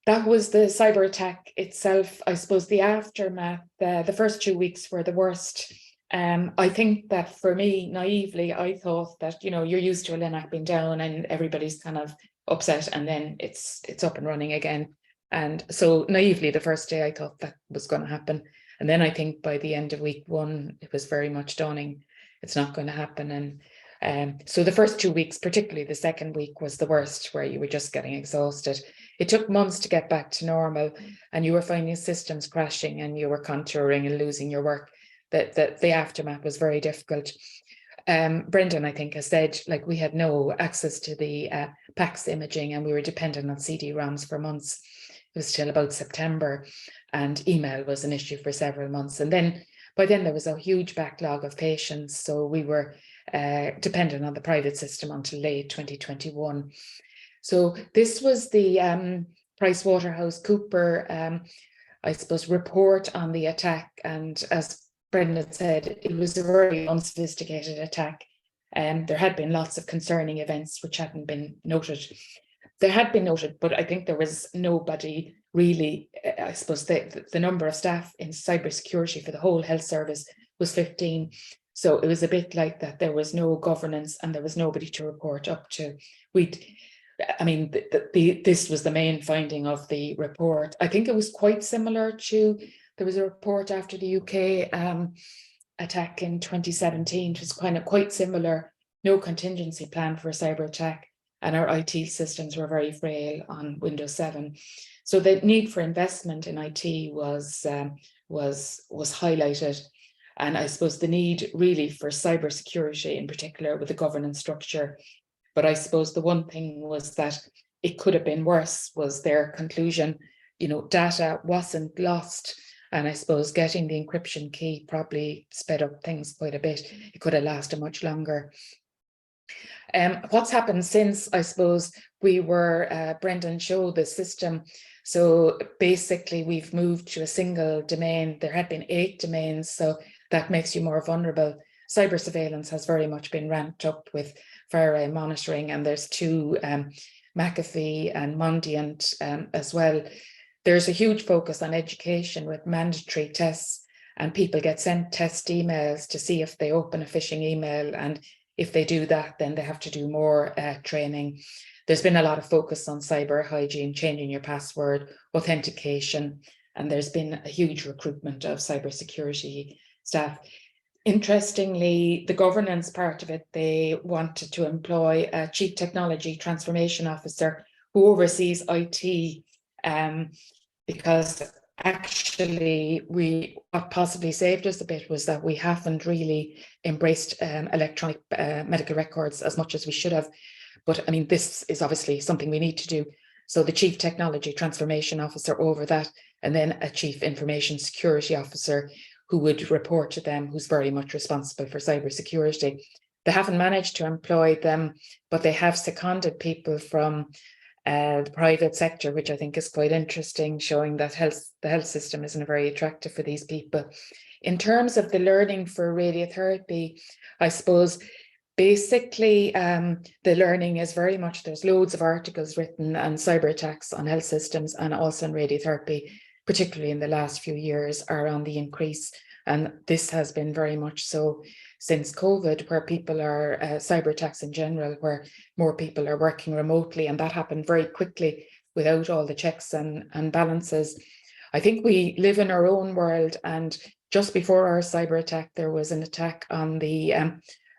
that was the cyber attack itself. I suppose the aftermath, the first 2 weeks were the worst. I think that for me, naively, I thought that, you're used to a Linac being down and everybody's kind of upset, and then it's up and running again. And so naively, the first day I thought that was going to happen. And then I think by the end of week 1, it was very much dawning, it's not going to happen. And so the first 2 weeks, particularly the second week, was the worst, where you were just getting exhausted. It took months to get back to normal, and you were finding systems crashing, and you were contouring and losing your work. The aftermath was very difficult. Brendan, I think, has said, like, we had no access to the PACS imaging, and we were dependent on CD-ROMs for months. It was till about September, and email was an issue for several months. And then by then there was a huge backlog of patients, so we were dependent on the private system until late 2021. So this was the PricewaterhouseCooper, I suppose, report on the attack. And as Brendan said, it was a very unsophisticated attack. There had been lots of concerning events which hadn't been noted. They had been noted, but I think there was nobody really, I suppose the number of staff in cybersecurity for the whole health service was 15. So it was a bit like that. There was no governance and there was nobody to report up to. This was the main finding of the report. I think it was quite similar to, there was a report after the UK attack in 2017, which was quite similar. No contingency plan for a cyber attack, and our IT systems were very frail on Windows 7. So the need for investment in IT was highlighted. And I suppose the need really for cybersecurity in particular with the governance structure. But I suppose the one thing was that it could have been worse, was their conclusion. Data wasn't lost. And I suppose getting the encryption key probably sped up things quite a bit. It could have lasted much longer. What's happened since, I suppose, we were, Brendan showed the system. So basically we've moved to a single domain. There had been 8 domains, so that makes you more vulnerable. Cyber surveillance has very much been ramped up with FireEye monitoring, and there's 2, McAfee and Mondiant as well. There's a huge focus on education with mandatory tests, and people get sent test emails to see if they open a phishing email, and if they do that, then they have to do more training. There's been a lot of focus on cyber hygiene, changing your password, authentication, and there's been a huge recruitment of cybersecurity staff. Interestingly, the governance part of it, they wanted to employ a chief technology transformation officer who oversees IT, because actually, what possibly saved us a bit was that we haven't really embraced electronic medical records as much as we should have. But I mean, this is obviously something we need to do. So the Chief Technology Transformation Officer over that, and then a Chief Information Security Officer who would report to them, who's very much responsible for cybersecurity. They haven't managed to employ them, but they have seconded people from the private sector, which I think is quite interesting, showing that the health system isn't very attractive for these people. In terms of the learning for radiotherapy, I suppose basically the learning is very much, there's loads of articles written on cyber attacks on health systems and also on radiotherapy, particularly in the last few years, are on the increase. And this has been very much so since COVID, where people are cyber attacks in general, where more people are working remotely, and that happened very quickly without all the checks and balances. I think we live in our own world, and just before our cyber attack, there was an attack on the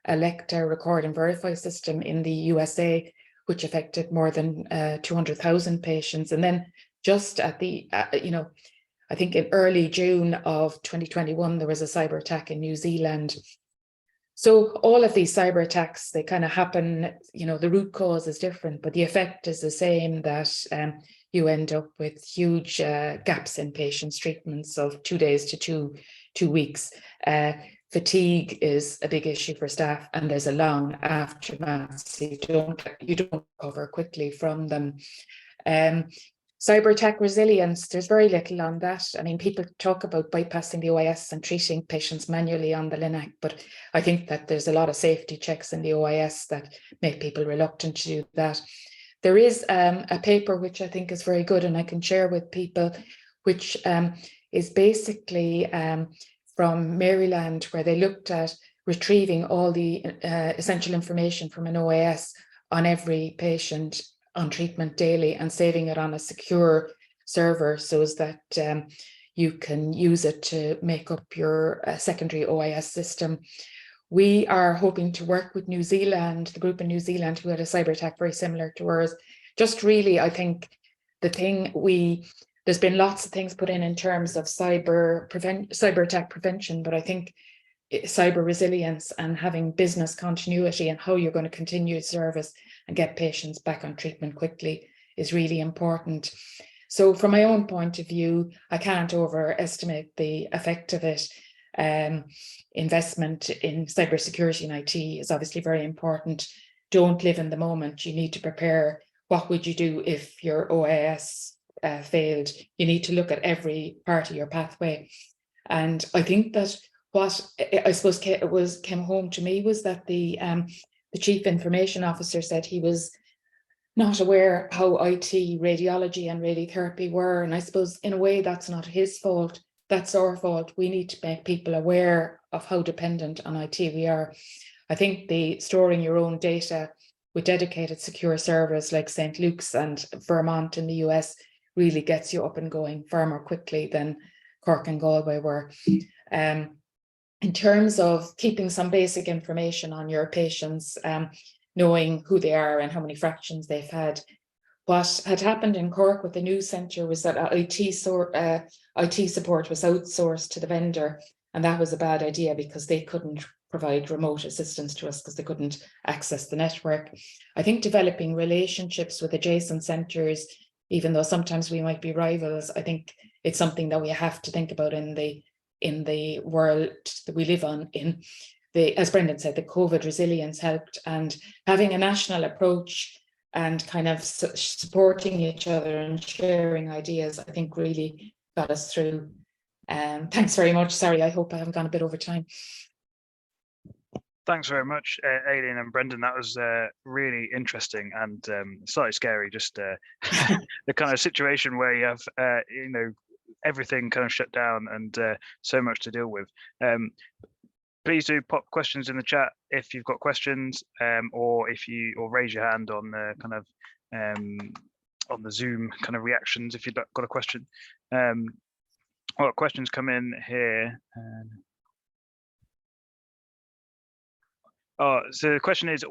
Electa record and verify system in the USA, which affected more than 200,000 patients. And then just at the, I think in early June of 2021, there was a cyber attack in New Zealand. So all of these cyber attacks, they kind of happen, the root cause is different, but the effect is the same, that you end up with huge gaps in patients' treatments of 2 days to two weeks. Fatigue is a big issue for staff, and there's a long aftermath. So you don't recover quickly from them. Cyber attack resilience, there's very little on that. I mean, people talk about bypassing the OIS and treating patients manually on the LINAC, but I think that there's a lot of safety checks in the OIS that make people reluctant to do that. There is a paper which I think is very good and I can share with people, which is basically from Maryland, where they looked at retrieving all the essential information from an OIS on every patient on treatment daily and saving it on a secure server so as that you can use it to make up your secondary OIS system. We are hoping to work with New Zealand, the group in New Zealand who had a cyber attack very similar to ours. Just really, I think there's been lots of things put in terms of cyber attack prevention, but I think cyber resilience and having business continuity and how you're going to continue service and get patients back on treatment quickly is really important. So from my own point of view, I can't overestimate the effect of it. Investment in cybersecurity and IT is obviously very important. Don't live in the moment. You need to prepare. What would you do if your OIS failed? You need to look at every part of your pathway. And I think that what I suppose came home to me was that the Chief Information Officer said he was not aware how IT, radiology and radiotherapy were. And I suppose in a way that's not his fault, that's our fault. We need to make people aware of how dependent on IT we are. I think the storing your own data with dedicated secure servers like St. Luke's and Vermont in the US really gets you up and going far more quickly than Cork and Galway were. In terms of keeping some basic information on your patients, knowing who they are and how many fractions they've had. What had happened in Cork with the news centre was that IT support was outsourced to the vendor, and that was a bad idea because they couldn't provide remote assistance to us because they couldn't access the network. I think developing relationships with adjacent centres, even though sometimes we might be rivals, I think it's something that we have to think about in the world that we live on. As Brendan said, the COVID resilience helped, and having a national approach and kind of supporting each other and sharing ideas, I think really got us through. Thanks very much. Sorry, I hope I haven't gone a bit over time. Thanks very much, Aileen and Brendan. That was really interesting and slightly scary, just the kind of situation where you have, everything kind of shut down and so much to deal with. Please do pop questions in the chat if you've got questions, or raise your hand on the kind of on the Zoom kind of reactions if you've got a question. Questions come in here. So the question is,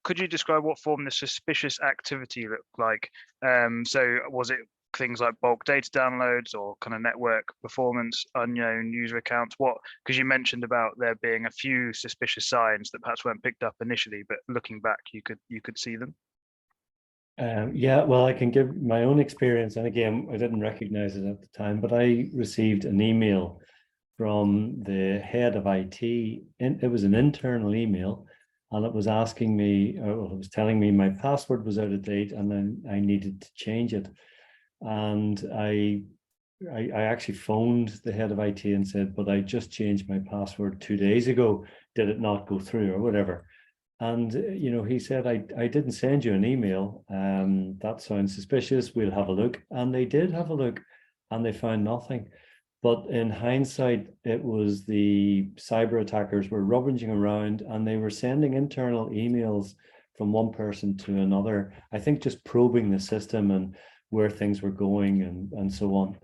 could you describe what form the suspicious activity looked like? So was it things like bulk data downloads or kind of network performance, unknown user accounts? What, because you mentioned about there being a few suspicious signs that perhaps weren't picked up initially, but looking back, you could see them. Yeah, well, I can give my own experience, and again, I didn't recognize it at the time, but I received an email from the head of IT. It was an internal email, and it was asking me, or it was telling me my password was out of date, and then I needed to change it. And I actually phoned the head of IT and said, but I just changed my password 2 days ago. Did it not go through or whatever? And, he said, I didn't send you an email. That sounds suspicious. We'll have a look. And they did have a look and they found nothing. But in hindsight, it was the cyber attackers were rummaging around and they were sending internal emails from one person to another. I think just probing the system and where things were going and so on.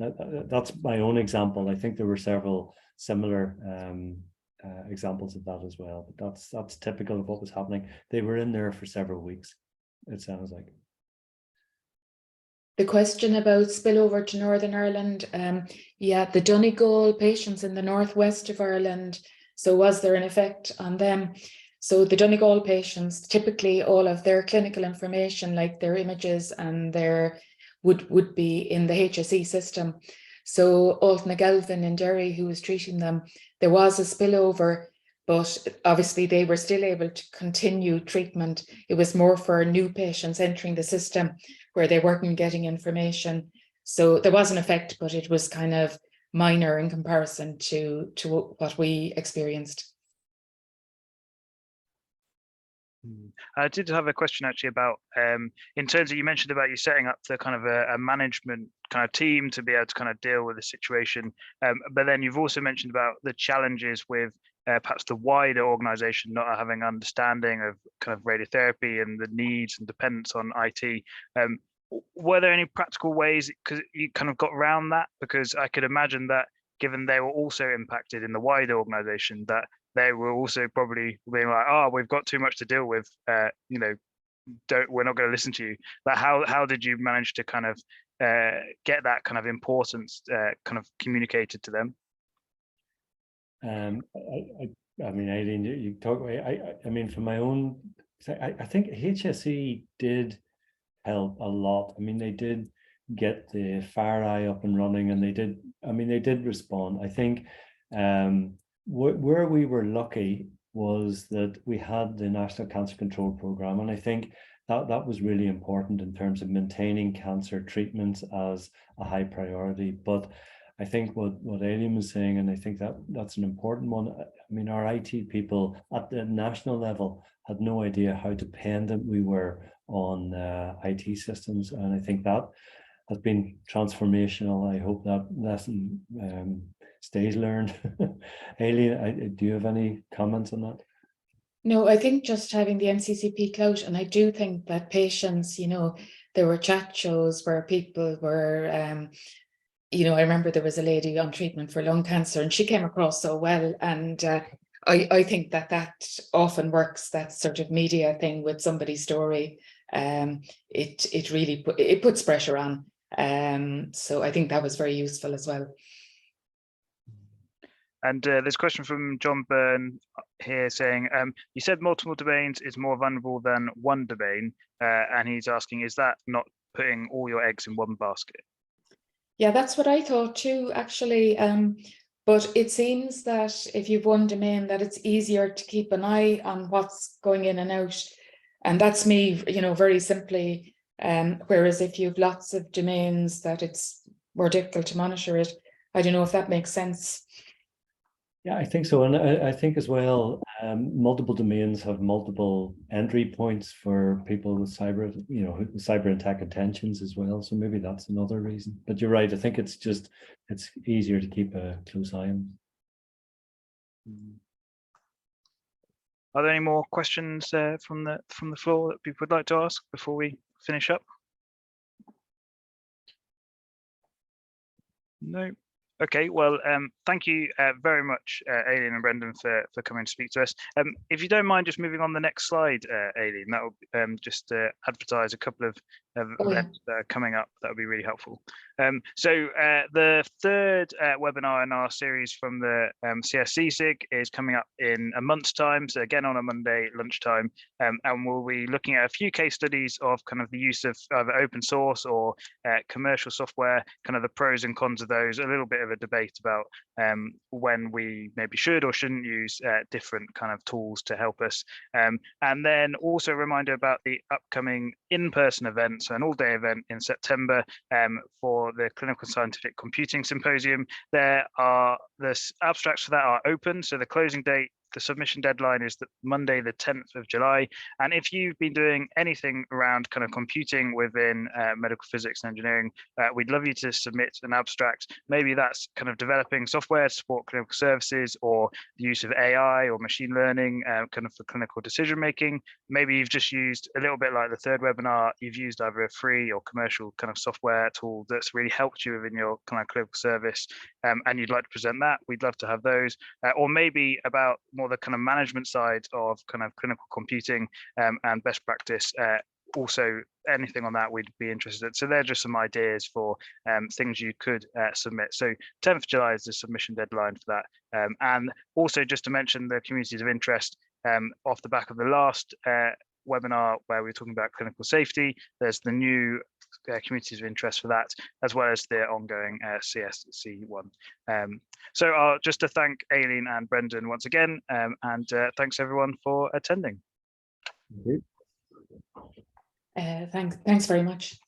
That's my own example. I think there were several similar examples of that as well, but that's typical of what was happening. They were in there for several weeks, it sounds like. The question about spillover to Northern Ireland, yeah, the Donegal patients in the northwest of Ireland, so was there an effect on them? So the Donegal patients, typically all of their clinical information, like their images and their would be in the HSE system. So Alton Galvin in Derry, who was treating them, there was a spillover, but obviously they were still able to continue treatment. It was more for new patients entering the system where they weren't getting information. So there was an effect, but it was kind of minor in comparison to what we experienced. I did have a question actually about, in terms of, you mentioned about you setting up the kind of a management kind of team to be able to kind of deal with the situation. But then you've also mentioned about the challenges with perhaps the wider organization not having understanding of kind of radiotherapy and the needs and dependence on IT. Were there any practical ways, because you kind of got around that? Because I could imagine that given they were also impacted in the wider organization, that they were also probably being like, oh, we've got too much to deal with, we're not going to listen to you. Like, how did you manage to kind of get that kind of importance kind of communicated to them? I mean, Aileen, you talk. I mean, from my own, I think HSE did help a lot. I mean, they did get the FireEye up and running, and they did respond. I think where we were lucky was that we had the National Cancer Control Programme, and I think that was really important in terms of maintaining cancer treatments as a high priority. But I think what Aileen was saying, and I think that's an important one. I mean, our IT people at the national level had no idea how dependent we were on IT systems, and I think that has been transformational. I hope that lesson stays learned. Aileen, do you have any comments on that? No, I think just having the NCCP clout, and I do think that patients, there were chat shows where people were, I remember there was a lady on treatment for lung cancer and she came across so well. And I think that often works, that sort of media thing with somebody's story. It really puts pressure on. So I think that was very useful as well. And there's a question from John Byrne here saying, you said multiple domains is more vulnerable than one domain. And he's asking, is that not putting all your eggs in one basket? Yeah, that's what I thought too, actually. But it seems that if you've one domain, that it's easier to keep an eye on what's going in and out. And that's me, very simply. Whereas if you've lots of domains, that it's more difficult to monitor it. I don't know if that makes sense. Yeah, I think so. And I think as well, multiple domains have multiple entry points for people with cyber attack intentions as well. So maybe that's another reason. But you're right. I think it's easier to keep a close eye on. Are there any more questions from the floor that people would like to ask before we finish up? No. Okay, well, thank you very much, Aileen and Brendan, for coming to speak to us. If you don't mind just moving on the next slide, Aileen, that will just advertise a couple of events that are coming up, that would be really helpful. So the third webinar in our series from the CSC SIG is coming up in a month's time. So again, on a Monday lunchtime, and we'll be looking at a few case studies of kind of the use of open source or commercial software, kind of the pros and cons of those, a little bit of a debate about when we maybe should or shouldn't use different kind of tools to help us. And then also a reminder about the upcoming in-person event, so an all-day event in September for the Clinical Scientific Computing Symposium. The abstracts for that are open, so the closing date, the submission deadline is Monday, the 10th of July. And if you've been doing anything around kind of computing within medical physics and engineering, we'd love you to submit an abstract. Maybe that's kind of developing software to support clinical services, or the use of AI or machine learning kind of for clinical decision making. Maybe you've just used, a little bit like the third webinar, you've used either a free or commercial kind of software tool that's really helped you within your kind of clinical service, and you'd like to present that. We'd love to have those. Or maybe about more the kind of management side of kind of clinical computing and best practice. Also, anything on that we'd be interested in. So they're just some ideas for things you could submit. So 10th of July is the submission deadline for that. And also just to mention the communities of interest, off the back of the last webinar where we were talking about clinical safety, there's the new communities of interest for that, as well as the ongoing CSC one. So just to thank Aileen and Brendan once again, and thanks everyone for attending. Thanks very much.